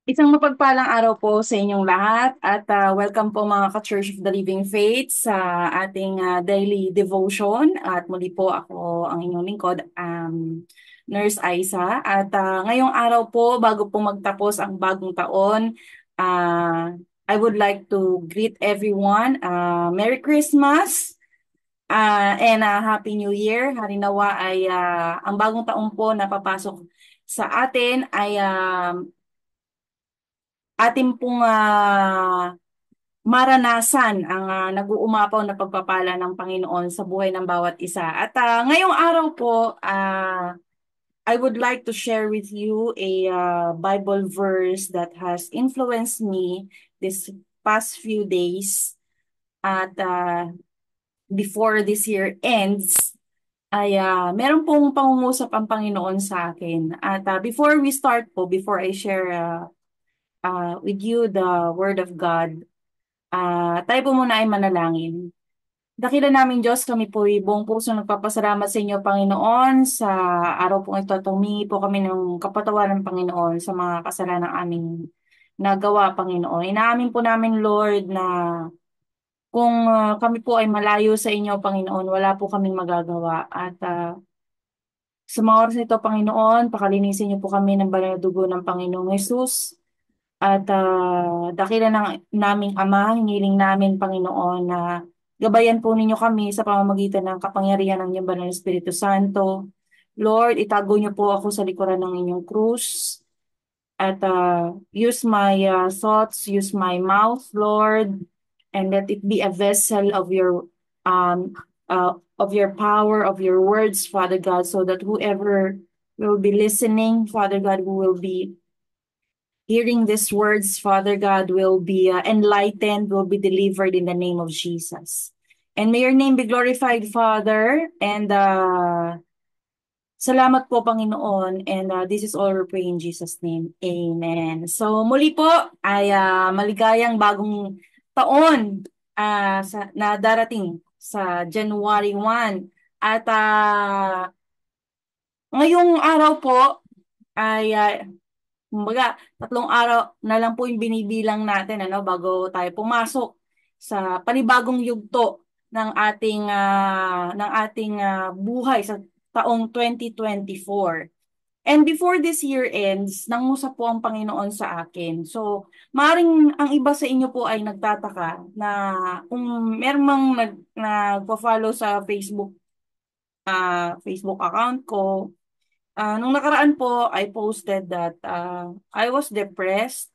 Isang mapagpalang araw po sa inyong lahat at welcome po mga ka-Church of the Living Faith sa ating daily devotion. At muli po ako ang inyong lingkod, Nurse Aisa. At ngayong araw po, bago po magtapos ang bagong taon, I would like to greet everyone. Merry Christmas! And Happy New Year. Harinawa ay ang bagong taon po na papasok sa atin ay atin pong maranasan ang nag-uumapaw na pagpapala ng Panginoon sa buhay ng bawat isa. At ngayong araw po, I would like to share with you a Bible verse that has influenced me this past few days. At before this year ends, ay meron pong pangungusap ang Panginoon sa akin. At before I share with you the Word of God, tayo po muna ay manalangin. Dakila namin Diyos, kami po buong puso nagpapasalamat sa inyo, Panginoon, sa araw pong ito. Tumingi po kami ng kapatawaran, Panginoon, sa mga kasalanan aming nagawa, Panginoon. Inaamin po namin, Lord, na kung kami po ay malayo sa inyo, Panginoon, wala po kaming magagawa. At sa mga oras nito, Panginoon, pakalinisin niyo po kami ng banal na dugo ng Panginoong Yesus. At dakila naming Ama, hiniling namin, Panginoon, na gabayan po ninyo kami sa pamamagitan ng kapangyarihan ng inyong Banal na Espiritu Santo. Lord, itago niyo po ako sa likuran ng inyong krus. At use my thoughts, use my mouth, Lord, and let it be a vessel of your power, of your words, Father God, so that whoever will be listening, Father God, who will be hearing these words, Father God, will be enlightened, will be delivered in the name of Jesus. And may your name be glorified, Father. And salamat po, Panginoon. And this is all we pray in Jesus' name. Amen. So muli po ay maligayang bagong taon na darating sa January 1. At ngayong araw po ay kumbaga, 3 araw na lang po yung binibilang natin bago tayo pumasok sa panibagong yugto ng ating buhay sa taong 2024. And before this year ends, nangusap po ang Panginoon sa akin. So, maring ang iba sa inyo po ay nagtataka na kung meron mang nagpo-follow sa Facebook account ko. Nung nakaraan po, I posted that I was depressed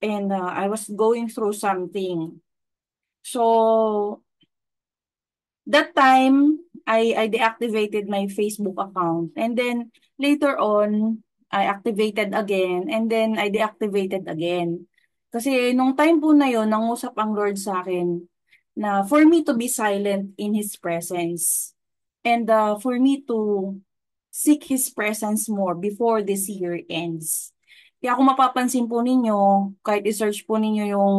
and I was going through something. So, that time, I deactivated my Facebook account. And then, later on, I activated again. And then, I deactivated again. Kasi nung time po na yon, nangusap ang Lord sa akin na for me to be silent in His presence. And for me to seek His presence more before this year ends. Kaya kung mapapansin po ninyo, kahit i-search po ninyo yung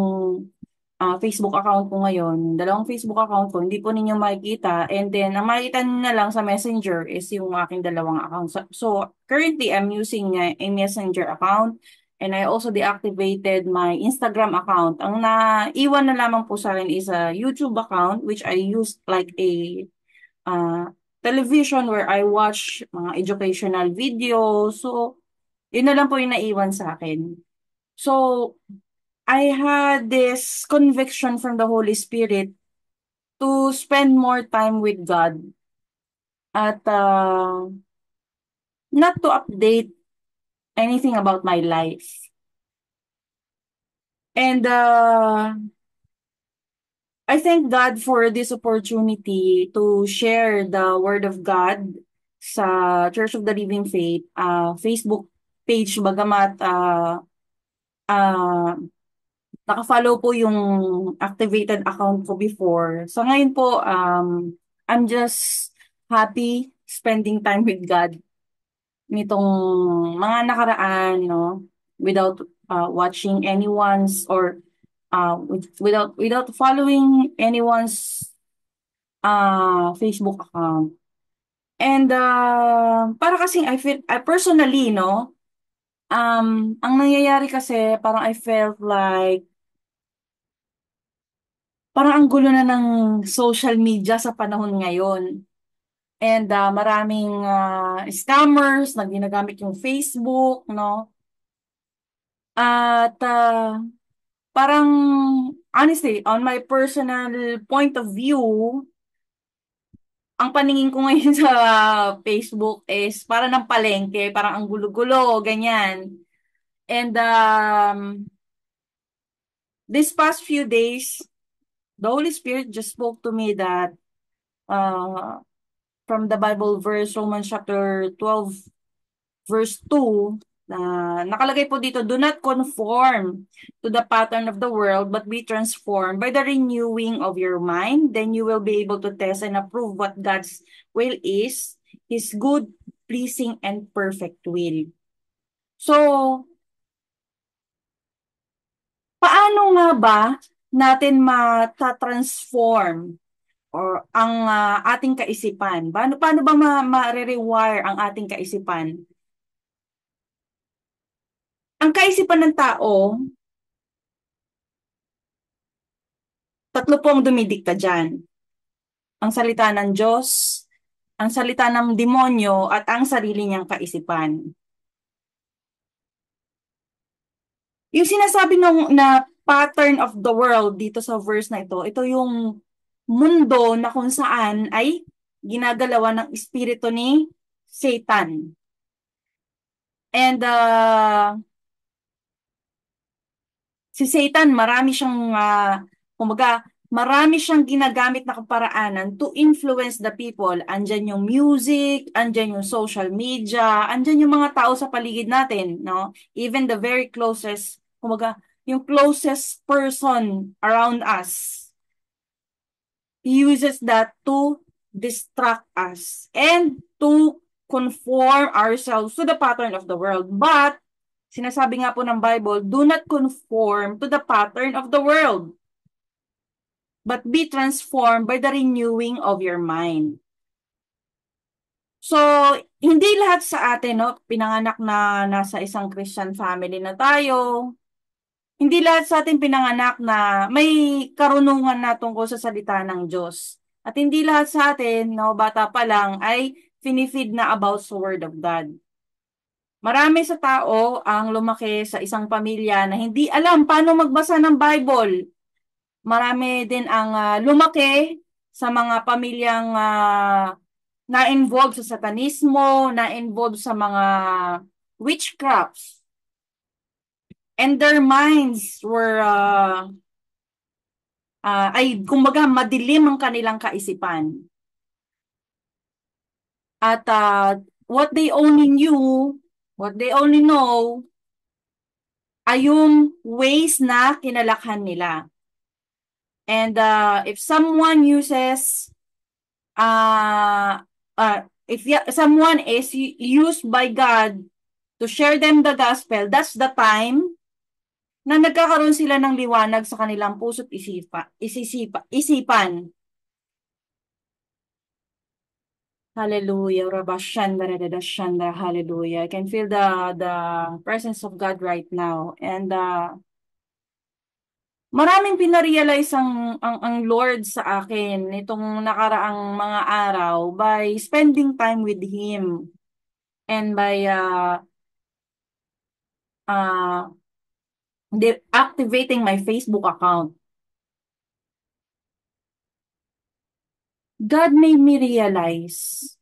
Facebook account ko ngayon, dalawang Facebook account ko, hindi po ninyo makikita. And then, ang makikita nyo na lang sa Messenger is yung aking dalawang account. So currently, I'm using a Messenger account. And I also deactivated my Instagram account. Ang naiwan na lamang po sa akin is a YouTube account, which I use like a television where I watch mga educational videos. So, yun na lang po yung naiwan sa akin. So, I had this conviction from the Holy Spirit to spend more time with God at not to update anything about my life. And I thank God for this opportunity to share the Word of God sa Church of the Living Faith Facebook page, bagamat uh, naka-follow po yung activated account ko before. So ngayon po, I'm just happy spending time with God nitong mga nakaraan, without watching anyone's or without following anyone's Facebook account. And para kasing I personally, Ang nangyayari kasi, parang I felt like, parang ang gulo na ng social media sa panahon ngayon. And maraming scammers na ginagamit yung Facebook, no? At parang, honestly, on my personal point of view, ang paningin ko ngayon sa Facebook is para ng palengke, parang ang gulo-gulo, ganyan. And this past few days, the Holy Spirit just spoke to me that uh, from the Bible verse, Romans chapter 12, verse 2, nakalagay po dito, do not conform to the pattern of the world, but be transformed by the renewing of your mind. Then you will be able to test and approve what God's will is, His good, pleasing, and perfect will. So, paano nga ba natin mata-transform or ang ating kaisipan? Paano ba ma-rewire ang ating kaisipan? Ang kaisipan ng tao, tatlo po ang dumidikta dyan. Ang salita ng Diyos, ang salita ng demonyo, at ang sarili niyang kaisipan. Yung sinasabi nung na pattern of the world dito sa verse na ito yung mundo na kung saan ay ginagalawan ng espiritu ni Satan. And si Satan, marami siyang ginagamit na kaparaanan to influence the people. Andyan yung music, andyan yung social media, andyan yung mga tao sa paligid natin, no? Even the very closest, yung closest person around us. He uses that to distract us and to conform ourselves to the pattern of the world. But, sinasabi nga po ng Bible, do not conform to the pattern of the world, but be transformed by the renewing of your mind. So, hindi lahat sa atin, no, pinanganak na nasa isang Christian family na tayo. Hindi lahat sa atin pinanganak na may karunungan na tungkol sa salita ng Diyos. At hindi lahat sa atin, no, bata pa lang, ay finifeed na about sa Word of God. Marami sa tao ang lumaki sa isang pamilya na hindi alam paano magbasa ng Bible. Marami din ang lumaki sa mga pamilyang na-involve sa satanismo, na-involve sa mga witchcrafts. And their minds were, ay kumbaga madilim ang kanilang kaisipan. At what they only knew, what they only know, ay yung ways na kinalakhan nila. And if someone uses, someone is used by God to share them the gospel, that's the time na nagkakaroon sila ng liwanag sa kanilang puso't isipan. Hallelujah. Rabashanda, radadashanda, hallelujah. I can feel the presence of God right now. And maraming pinarealize ang Lord sa akin nitong nakaraang mga araw by spending time with Him and by uh, activating my Facebook account. God made me realize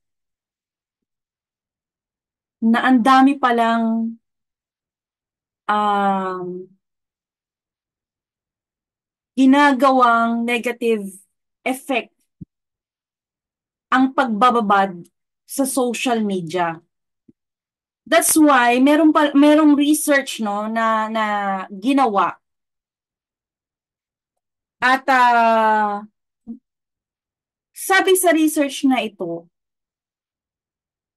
na ang dami palang um, ginagawang negative effect ang pagbababad sa social media. That's why merong research no na ginawa. At sabi sa research na ito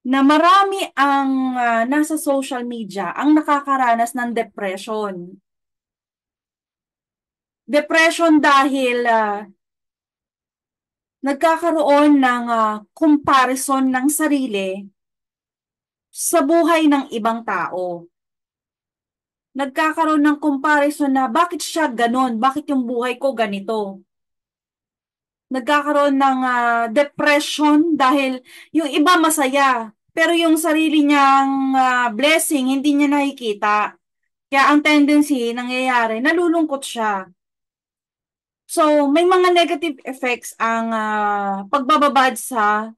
na marami ang nasa social media ang nakakaranas ng depression. Depression dahil nagkakaroon ng comparison ng sarili sa buhay ng ibang tao. nagkakaroon ng comparison na bakit siya ganon, bakit yung buhay ko ganito. Nagkakaroon ng depression dahil yung iba masaya, pero yung sarili niyang blessing hindi niya nakikita. Kaya ang tendency, nangyayari, nalulungkot siya. So, may mga negative effects ang pagbababad sa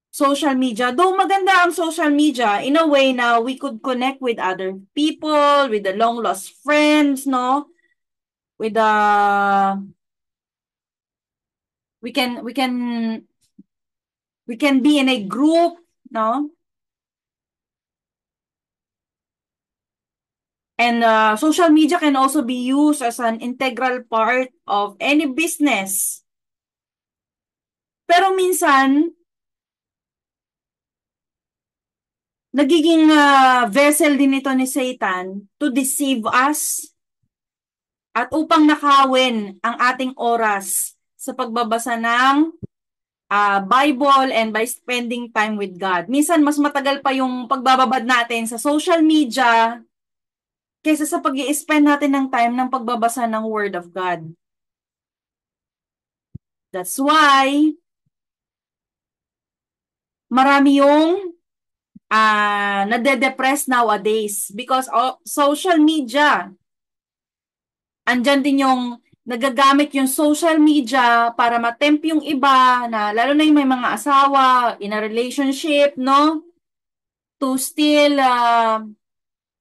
social media. Though maganda ang social media in a way na we could connect with other people, with the long lost friends, no? With the we can be in a group, no? And social media can also be used as an integral part of any business. Pero minsan, nagiging vessel din ito ni Satan to deceive us at upang nakawin ang ating oras sa pagbabasa ng Bible and by spending time with God. Minsan, mas matagal pa yung pagbababad natin sa social media kaysa sa pag-i-spend natin ng time ng pagbabasa ng Word of God. That's why marami yung nade-depress nowadays because of social media. Andyan din yung nagagamit yung social media para matempt yung iba na lalo na yung may mga asawa in a relationship, no? To still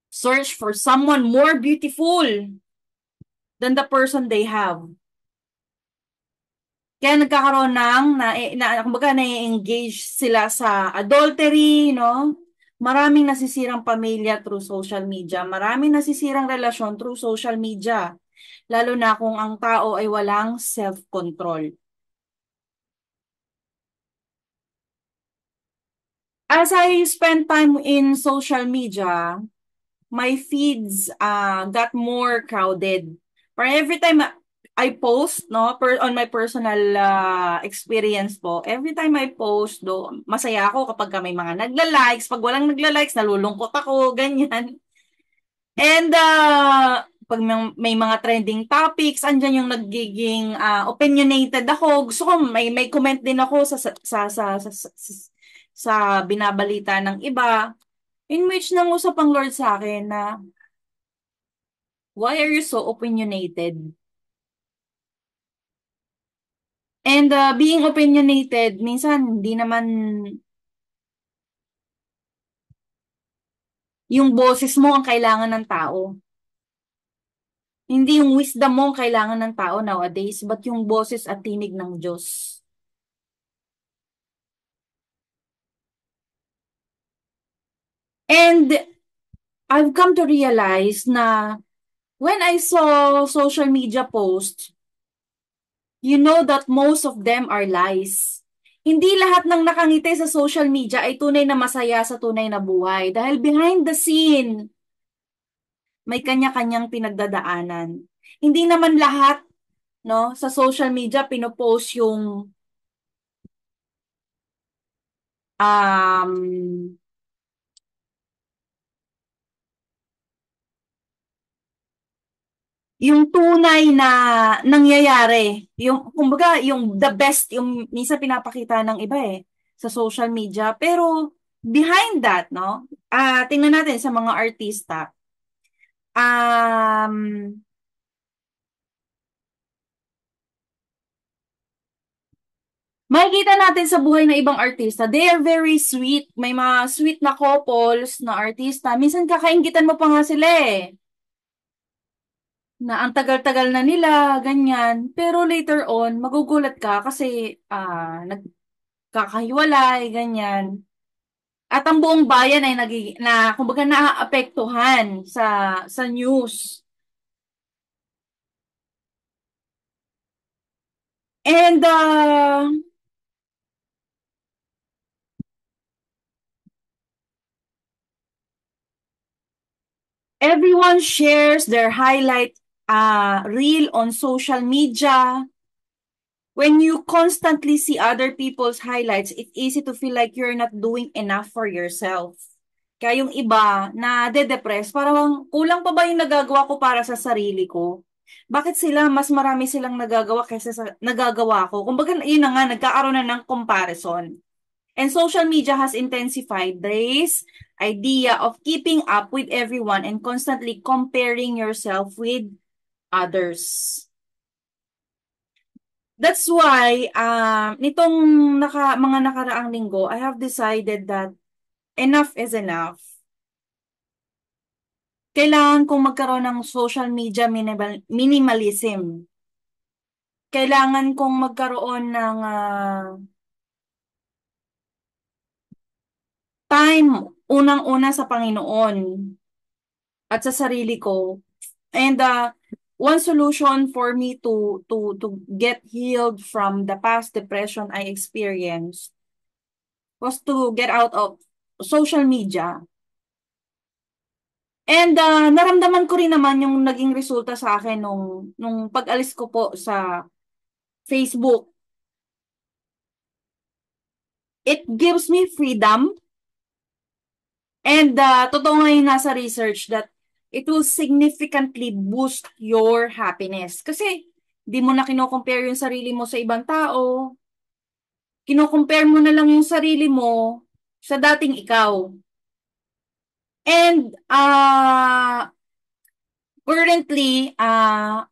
search for someone more beautiful than the person they have. Kaya nagkakaroon kumbaga na-engage sila sa adultery, no? Maraming nasisirang pamilya through social media. Maraming nasisirang relasyon through social media. Lalo na kung ang tao ay walang self-control. As I spend time in social media, my feeds got more crowded. For every time I post, no, on my personal experience po, every time I post, masaya ako kapag may mga nagla-likes. Pag walang nagla-likes, nalulungkot ako, ganyan. And pag may mga trending topics, andyan yung nagiging opinionated ako. Gusto ko may comment din ako sa binabalita ng iba. In which nangusap ang Lord sa akin na, why are you so opinionated? And being opinionated, minsan hindi naman yung boses mo ang kailangan ng tao. Hindi yung wisdom mo ang kailangan ng tao nowadays, but yung boses at tinig ng Diyos. And I've come to realize na when I saw social media posts, you know that most of them are lies. Hindi lahat ng nakangiti sa social media ay tunay na masaya sa tunay na buhay. Dahil behind the scene, may kanya-kanyang pinagdadaanan. Hindi naman lahat, no, sa social media pinopost um yung tunay na nangyayari. Yung kumbaga yung the best yung minsan pinapakita ng iba sa social media. Pero behind that, no? Tingnan natin sa mga artista. Um Makikita natin sa buhay ng ibang artista, they are very sweet. May mga sweet na couples na artista. Minsan kakainggitan mo pa nga sila na ang tagal-tagal na nila, ganyan. Pero later on, magugulat ka kasi nagkakahiwalay, ganyan. At ang buong bayan ay kumbaga naaapektuhan sa news. And everyone shares their highlight reel on social media. When you constantly see other people's highlights, it's easy to feel like you're not doing enough for yourself. Kaya yung iba na de-depress, parang kulang pa ba yung nagagawa ko para sa sarili ko? Bakit sila, mas marami silang nagagawa kaysa sa nagagawa ko? Kumbaga, yun na nga, nagkakaroon na ng comparison. And social media has intensified this idea of keeping up with everyone and constantly comparing yourself with others. That's why, nitong mga nakaraang linggo, I have decided that enough is enough. Kailangan kong magkaroon ng social media minimalism. Kailangan kong magkaroon ng time unang-una sa Panginoon at sa sarili ko. And one solution for me to get healed from the past depression I experienced was to get out of social media. And naramdaman ko rin naman yung naging resulta sa akin nung pag-alis ko po sa Facebook. It gives me freedom. And totoo nga yung nasa research that it will significantly boost your happiness. Kasi di mo na kino-compare yung sarili mo sa ibang tao. Kino-compare mo na lang yung sarili mo sa dating ikaw. And currently, I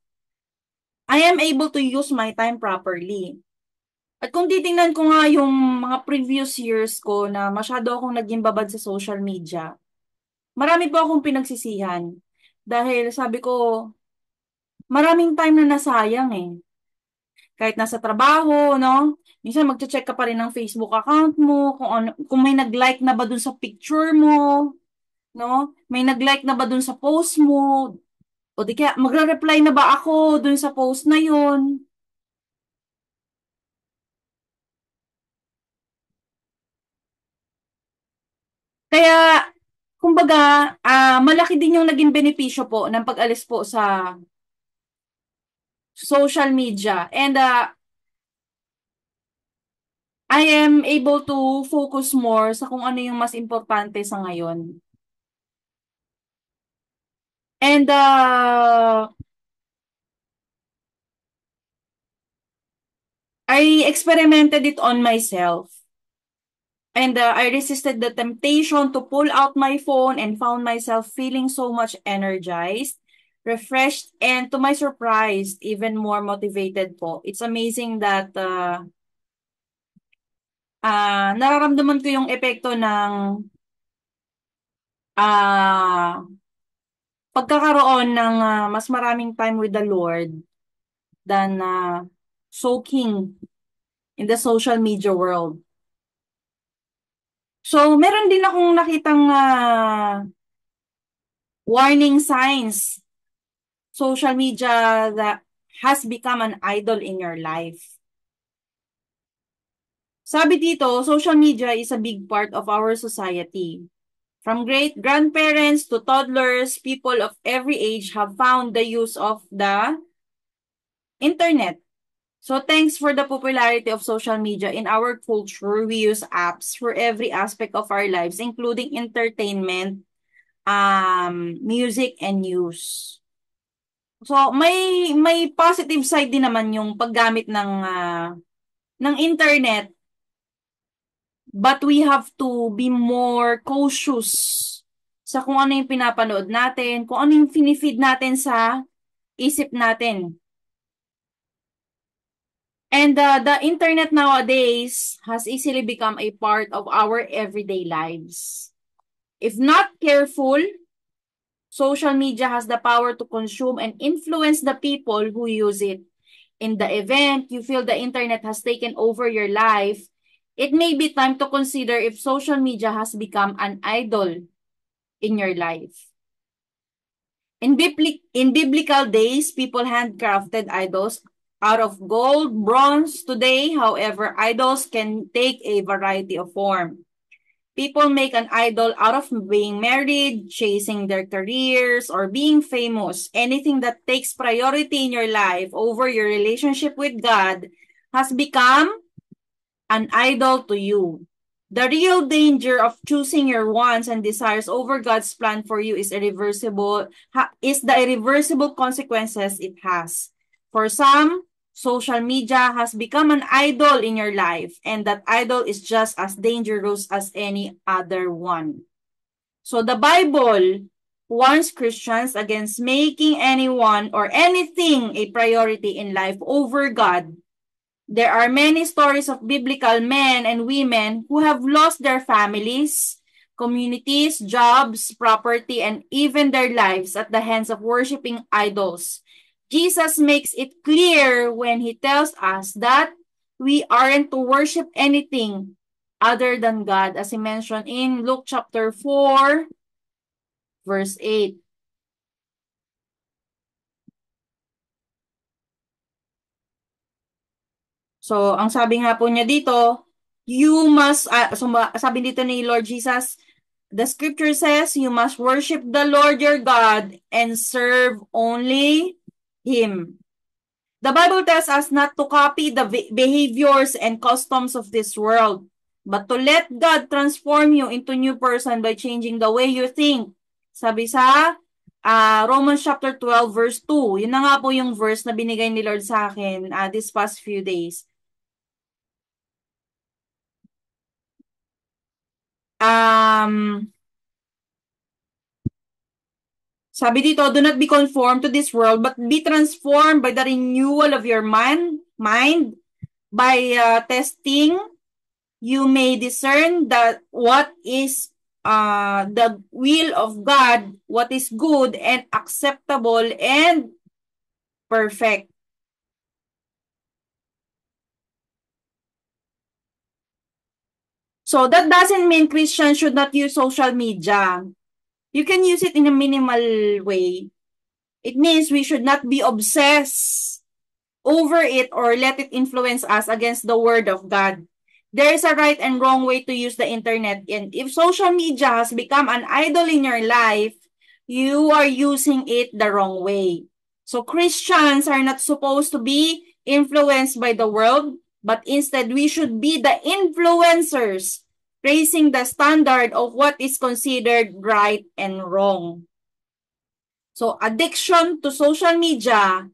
am able to use my time properly. At kung titingnan ko nga yung mga previous years ko na masyado akong naging babad sa social media, marami po akong pinagsisihan. Dahil sabi ko, maraming time na nasayang eh. Kahit nasa trabaho, no? Minsan magche-check ka pa rin ng Facebook account mo, kung may nag-like na ba dun sa picture mo, no? May nag-like na ba dun sa post mo? O di kaya, magre-reply na ba ako dun sa post na yun? Kaya, kumbaga, malaki din yung naging benepisyo po ng pag-alis po sa social media. And I am able to focus more sa kung ano yung mas importante sa ngayon. And I experimented it on myself. And I resisted the temptation to pull out my phone and found myself feeling so much energized, refreshed, and to my surprise, even more motivated po. It's amazing that nararamdaman ko yung epekto ng uh, pagkakaroon ng mas maraming time with the Lord than soaking in the social media world. So, meron din akong nakitang warning signs. Social media that has become an idol in your life. Sabi dito, social media is a big part of our society. From great grandparents to toddlers, people of every age have found the use of the internet. So thanks for the popularity of social media in our culture. We use apps for every aspect of our lives, including entertainment, music, and news. So may positive side din naman yung paggamit ng internet, but we have to be more cautious sa kung ano yung pinapanood natin, kung ano yung finifeed natin sa isip natin. And the internet nowadays has easily become a part of our everyday lives. If not careful, social media has the power to consume and influence the people who use it. In the event you feel the internet has taken over your life, it may be time to consider if social media has become an idol in your life. In biblical days, people handcrafted idols out of gold, bronze. Today, however, idols can take a variety of form. People make an idol out of being married, chasing their careers, or being famous. Anything that takes priority in your life over your relationship with God has become an idol to you. The real danger of choosing your wants and desires over God's plan for you is the irreversible consequences it has. For some, social media has become an idol in your life, and that idol is just as dangerous as any other one. So the Bible warns Christians against making anyone or anything a priority in life over God. There are many stories of biblical men and women who have lost their families, communities, jobs, property, and even their lives at the hands of worshiping idols. Jesus makes it clear when he tells us that we aren't to worship anything other than God, as he mentioned in Luke chapter 4, verse 8. So, ang sabi nga po niya dito, sabi dito ni Lord Jesus, the scripture says, you must worship the Lord your God and serve only Him. The Bible tells us not to copy the behaviors and customs of this world, but to let God transform you into new person by changing the way you think. Sabi sa Romans chapter 12 verse 2. Yun na nga po yung verse na binigay ni Lord sa akin this past few days. Sabi dito, do not be conformed to this world, but be transformed by the renewal of your mind. By testing, you may discern that what is the will of God, what is good and acceptable and perfect. So that doesn't mean Christians should not use social media. You can use it in a minimal way. It means we should not be obsessed over it or let it influence us against the word of God. There is a right and wrong way to use the internet, and if social media has become an idol in your life, you are using it the wrong way. So Christians are not supposed to be influenced by the world, but instead we should be the influencers, raising the standard of what is considered right and wrong. So addiction to social media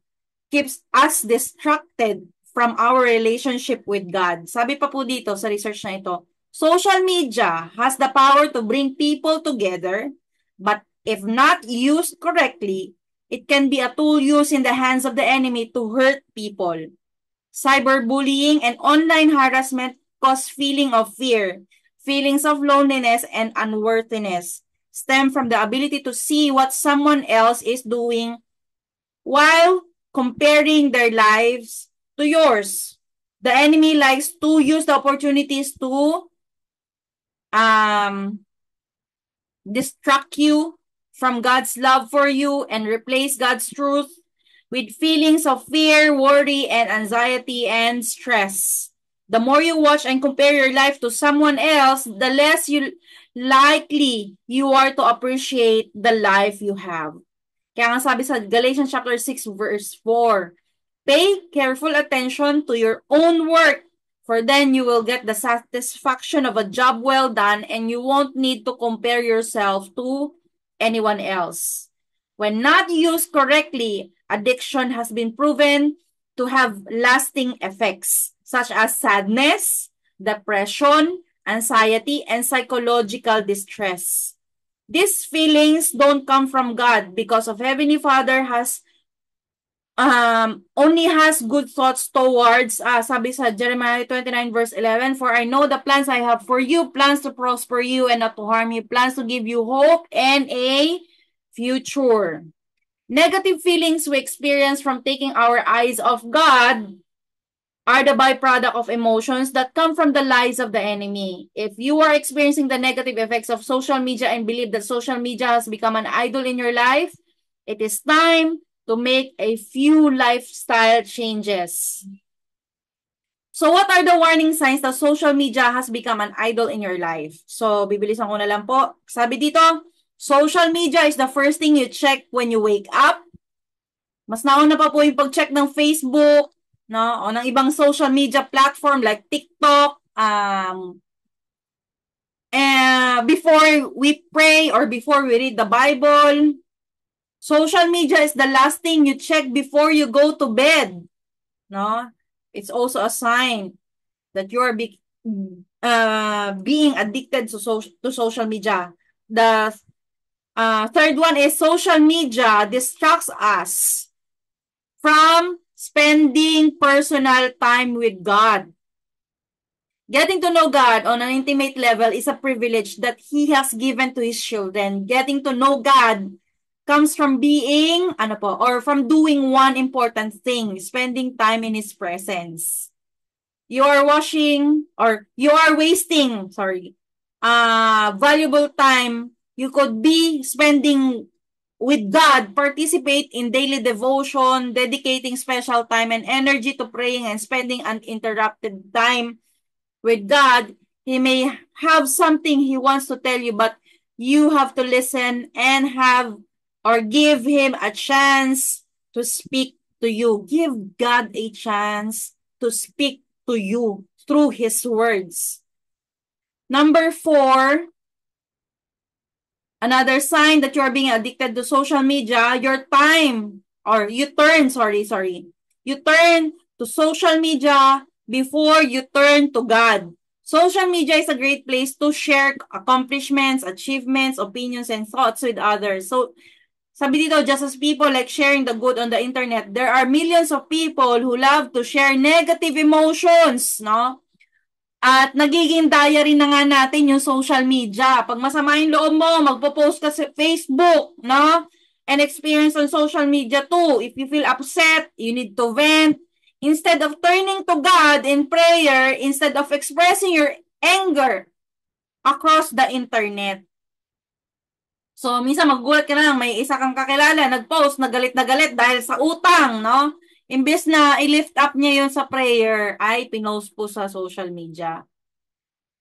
keeps us distracted from our relationship with God. Sabi pa po dito sa research na ito, social media has the power to bring people together, but if not used correctly, it can be a tool used in the hands of the enemy to hurt people. Cyberbullying and online harassment cause feeling of fear, feelings of loneliness and unworthiness, stem from the ability to see what someone else is doing while comparing their lives to yours. The enemy likes to use the opportunities to distract you from God's love for you and replace God's truth with feelings of fear, worry, and anxiety and stress. The more you watch and compare your life to someone else, the less likely you are to appreciate the life you have. Kaya nga sabi sa Galatians chapter 6 verse 4, pay careful attention to your own work, for then you will get the satisfaction of a job well done and you won't need to compare yourself to anyone else. When not used correctly, addiction has been proven to have lasting effects such as sadness, depression, anxiety, and psychological distress. These feelings don't come from God because of Heavenly Father only has good thoughts towards sabi sa Jeremiah 29 verse 11, for I know the plans I have for you, plans to prosper you and not to harm you, plans to give you hope and a future. Negative feelings we experience from taking our eyes off God are the byproduct of emotions that come from the lies of the enemy. If you are experiencing the negative effects of social media and believe that social media has become an idol in your life, it is time to make a few lifestyle changes. So what are the warning signs that social media has become an idol in your life? So bibilisan ko na lang po. Sabi dito, social media is the first thing you check when you wake up. Mas nauna pa po yung pag-check ng Facebook, no, o ng ibang social media platform like TikTok, before we pray or before we read the Bible, social media is the last thing you check before you go to bed. No? It's also a sign that you are being addicted to social media. The third one is social media distracts us from spending personal time with God. Getting to know God on an intimate level is a privilege that He has given to His children. Getting to know God comes from from doing one important thing, spending time in His presence. You are wasting, valuable time you could be spending with God. Participate in daily devotion, dedicating special time and energy to praying and spending uninterrupted time with God. He may have something He wants to tell you, but you have to listen and give Him a chance to speak to you. Give God a chance to speak to you through His words. Number 4, another sign that you are being addicted to social media, you turn to social media before you turn to God. Social media is a great place to share accomplishments, achievements, opinions, and thoughts with others. So, sabi dito, just as people like sharing the good on the internet, there are millions of people who love to share negative emotions, no? At nagiging diary na nga natin yung social media. Pag masama yung loob mo, magpo-post ka sa Facebook, no? And experience on social media too. If you feel upset, you need to vent. Instead of turning to God in prayer, instead of expressing your anger across the internet. So, minsan magugulat ka na, may isa kang kakilala, nag-post, na galit dahil sa utang, no? Imbes na i-lift up niya yun sa prayer, ay pinost po sa social media.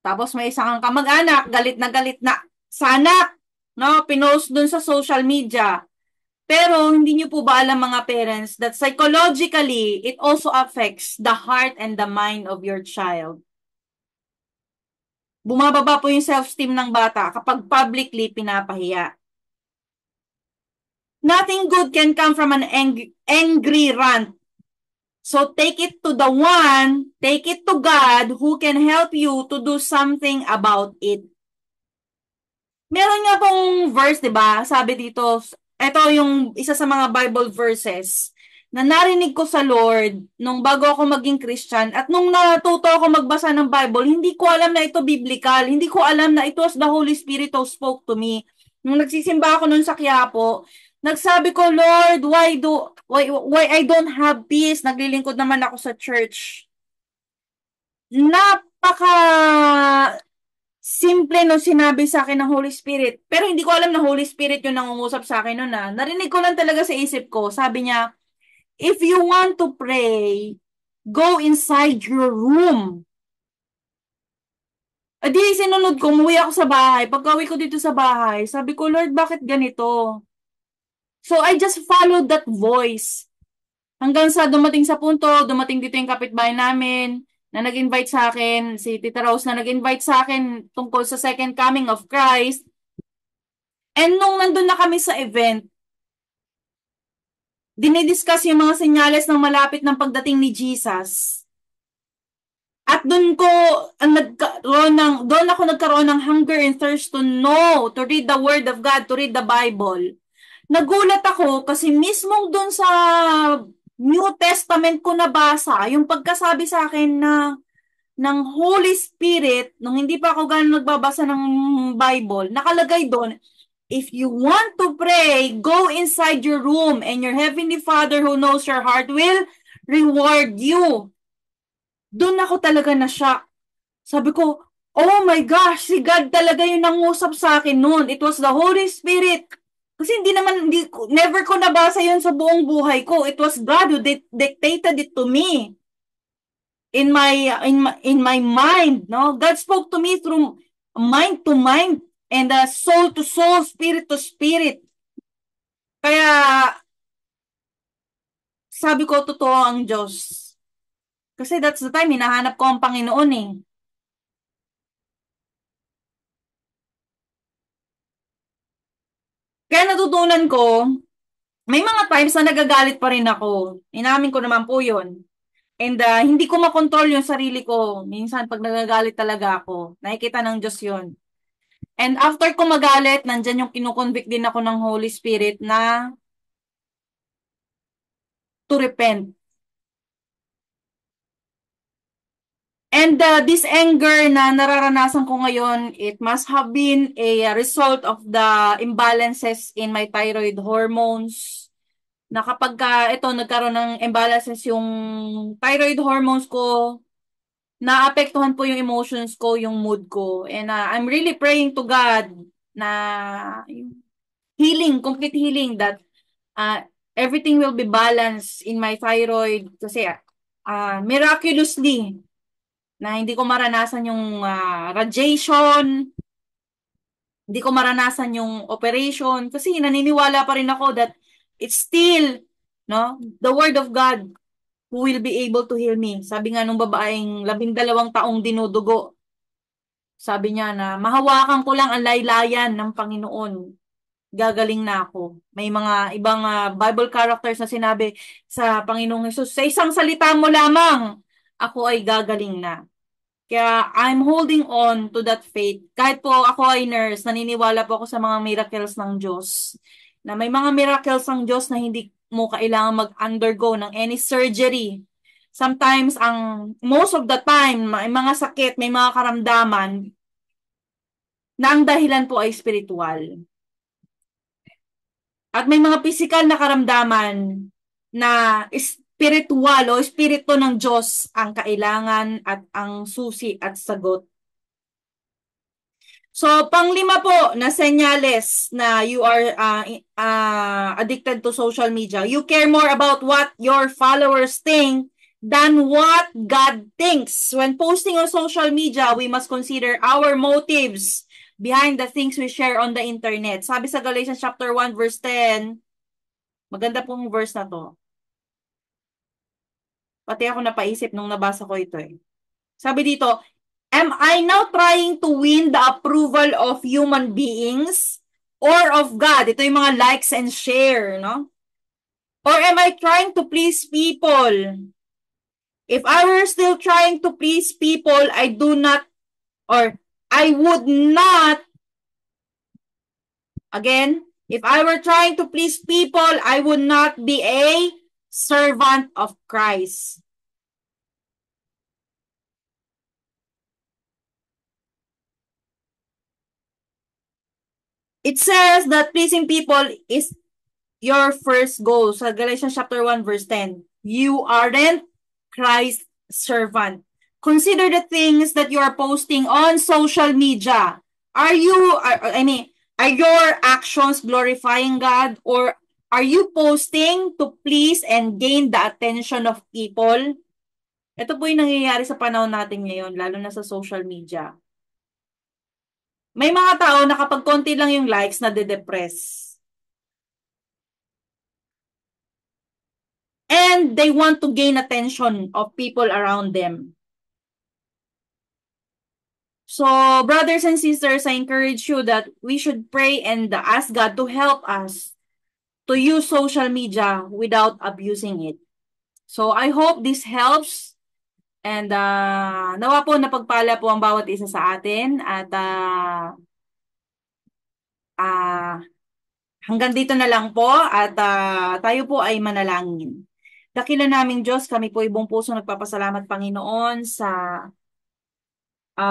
Tapos may isa kang kamag-anak, galit na sa anak, no? Pinost dun sa social media. Pero hindi niyo po ba alam mga parents that psychologically, it also affects the heart and the mind of your child. Bumababa po yung self-esteem ng bata kapag publicly pinapahiya. Nothing good can come from an angry rant. So take it to God who can help you to do something about it. Meron nga pong verse, 'di ba? Sabi dito, ito yung isa sa mga Bible verses na narinig ko sa Lord nung bago ako maging Christian at nung natuto ako magbasa ng Bible, hindi ko alam na ito biblical. Hindi ko alam na it was the Holy Spirit who spoke to me. Nung nagsisimba ako nun sa Quiapo, nagsabi ko, Lord, why I don't have peace? Naglilingkod naman ako sa church. Napaka simple nung sinabi sa akin ng Holy Spirit. Pero hindi ko alam na Holy Spirit yung nangungusap sa akin noon. Narinig ko lang talaga sa isip ko. Sabi niya, if you want to pray, go inside your room. Adi, sinunod ko, umuwi ako sa bahay. Pagka-uwi ko dito sa bahay, sabi ko, Lord, bakit ganito? So, I just followed that voice. Hanggang sa dumating dito yung kapitbahay namin, na nag-invite sa akin, si Tita Rose na nag-invite sa akin tungkol sa second coming of Christ. And nung nandun na kami sa event, dinidiscuss yung mga senyales ng malapit ng pagdating ni Jesus. At doon ako nagkaroon ng hunger and thirst to know, to read the Word of God, to read the Bible. Nagulat ako kasi mismong doon sa New Testament ko nabasa, yung pagkasabi sa akin ng Holy Spirit, nung hindi pa ako gano'n nagbabasa ng Bible, nakalagay doon, if you want to pray, go inside your room and your Heavenly Father who knows your heart will reward you. Doon ako talaga na-shock. Sabi ko, oh my gosh, si God talaga yung nangusap sa akin noon. It was the Holy Spirit. Kasi never ko nabasa yun sa buong buhay ko. It was God who dictated it to me. In my mind, no? God spoke to me through mind to mind and soul to soul, spirit to spirit. Kaya sabi ko totoo ang Diyos. Kasi that's the time hinahanap ko ang Panginoon eh. Kaya natutunan ko, may mga times na nagagalit pa rin ako. Inamin ko naman po yun. And hindi ko makontrol yung sarili ko. Minsan, pag nagagalit talaga ako, nakikita ng Diyos yun. And after ko magalit, nandyan yung kinukonvict din ako ng Holy Spirit na to repent. And this anger na nararanasan ko ngayon, it must have been a result of the imbalances in my thyroid hormones. Na kapag ito nagkaroon ng imbalances yung thyroid hormones ko, naapektuhan po yung emotions ko, yung mood ko. And I'm really praying to God na healing, complete healing, that uh, everything will be balanced in my thyroid. Kasi miraculously, na hindi ko maranasan yung radiation, hindi ko maranasan yung operation. Kasi naniniwala pa rin ako that it's still, no, the word of God who will be able to heal me. Sabi nga nung babaeng 12 taong dinudugo, sabi niya na mahawakan ko lang ang laylayan ng Panginoon, gagaling na ako. May mga ibang Bible characters na sinabi sa Panginoong Hesus, sa isang salita mo lamang, ako ay gagaling na. Kaya I'm holding on to that faith. Kahit po ako ay nurse, naniniwala po ako sa mga miracles ng Diyos. Na may mga miracles ng Diyos na hindi mo kailangan mag-undergo ng any surgery. Sometimes, most of the time, may mga sakit, may mga karamdaman na ang dahilan po ay spiritual. At may mga physical na karamdaman na spiritual o espiritu ng Diyos ang kailangan at ang susi at sagot. So, panglima po na senyales na you are addicted to social media. You care more about what your followers think than what God thinks. When posting on social media, we must consider our motives behind the things we share on the internet. Sabi sa Galatians chapter 1 verse 10, maganda pong verse na to. Pati ako napaisip nung nabasa ko ito eh. Sabi dito, am I now trying to win the approval of human beings or of God? Ito yung mga likes and share, no? Or am I trying to please people? If I were still trying to please people, I do not, or I would not, again, if I were trying to please people, I would not be a servant of Christ. It says that pleasing people is your first goal. Sa Galatians chapter 1 verse 10, you aren't Christ's servant. Consider the things that you are posting on social media. Are your actions glorifying God, or are you posting to please and gain the attention of people? Ito po yung nangyayari sa panahon natin ngayon, lalo na sa social media. May mga tao na kapag konti lang yung likes, nade-depress. And they want to gain attention of people around them. So, brothers and sisters, I encourage you that we should pray and ask God to help us to use social media without abusing it. So, I hope this helps. And nawa po napagpala po ang bawat isa sa atin. At hanggang dito na lang po. At tayo po ay manalangin. Dakila naming Diyos, kami po ibong puso nagpapasalamat, Panginoon,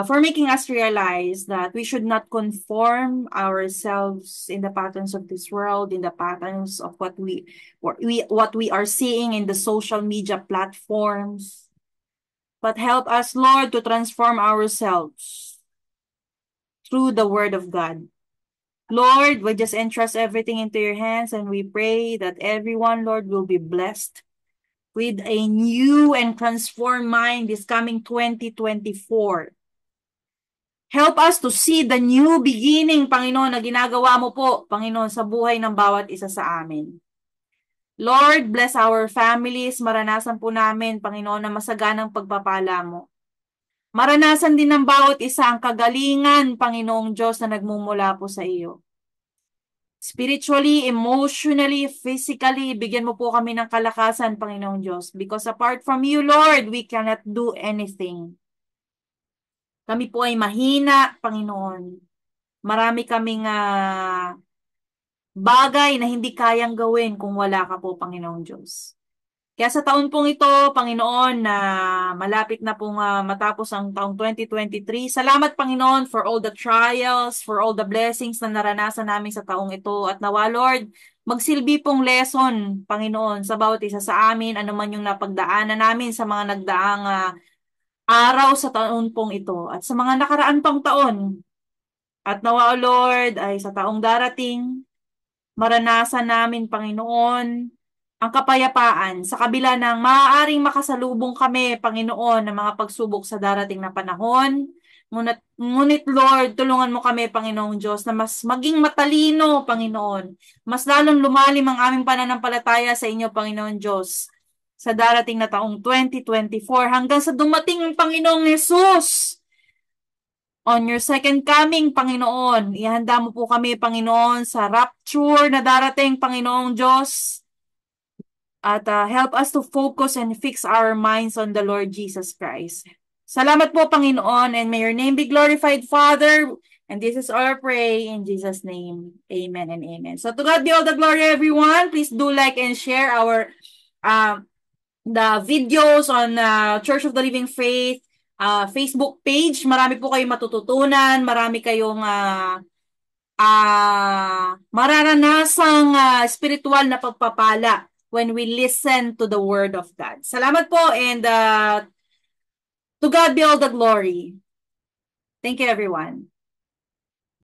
for making us realize that we should not conform ourselves in the patterns of this world, in the patterns of what we are seeing in the social media platforms, but help us, Lord, to transform ourselves through the Word of God. Lord, we just entrust everything into your hands, and we pray that everyone, Lord, will be blessed with a new and transformed mind this coming 2024. Help us to see the new beginning, Panginoon, na ginagawa mo po, Panginoon, sa buhay ng bawat isa sa amin. Lord, bless our families. Maranasan po namin, Panginoon, na masaganang pagpapala mo. Maranasan din ng bawat isa ang kagalingan, Panginoong Diyos, na nagmumula po sa iyo. Spiritually, emotionally, physically, bigyan mo po kami ng kalakasan, Panginoong Diyos. Because apart from you, Lord, we cannot do anything. Kami po ay mahina, Panginoon. Marami kaming bagay na hindi kayang gawin kung wala ka po, Panginoong Diyos. Kaya sa taon pong ito, Panginoon, na malapit na pong matapos ang taong 2023, salamat, Panginoon, for all the trials, for all the blessings na naranasan namin sa taong ito. At nawa, Lord, magsilbi pong lesson, Panginoon, sa bawat isa sa amin, ano man yung napagdaanan namin sa mga nagdaang araw sa taon pong ito at sa mga nakaraan pang taon. At nawa, Lord, ay sa taong darating, maranasan namin, Panginoon, ang kapayapaan sa kabila ng maaaring makasalubong kami, Panginoon, ng mga pagsubok sa darating na panahon. Ngunit Lord, tulungan mo kami, Panginoong Diyos, na mas maging matalino, Panginoon. Mas lalong lumalim ang aming pananampalataya sa inyo, Panginoon Diyos, sa darating na taong 2024 hanggang sa dumating ang Panginoong Yesus. On your second coming, Panginoon, ihanda mo po kami, Panginoon, sa rapture na darating, Panginoong Diyos. At help us to focus and fix our minds on the Lord Jesus Christ. Salamat po, Panginoon, and may your name be glorified, Father. And this is our pray in Jesus' name. Amen and amen. So to God be all the glory, everyone. Please do like and share our the videos on Church of the Living Faith Facebook page. Marami po kayong matututunan, marami kayong mararanasang spiritual na pagpapala when we listen to the Word of God. Salamat po, and to God be all the glory. Thank you, everyone.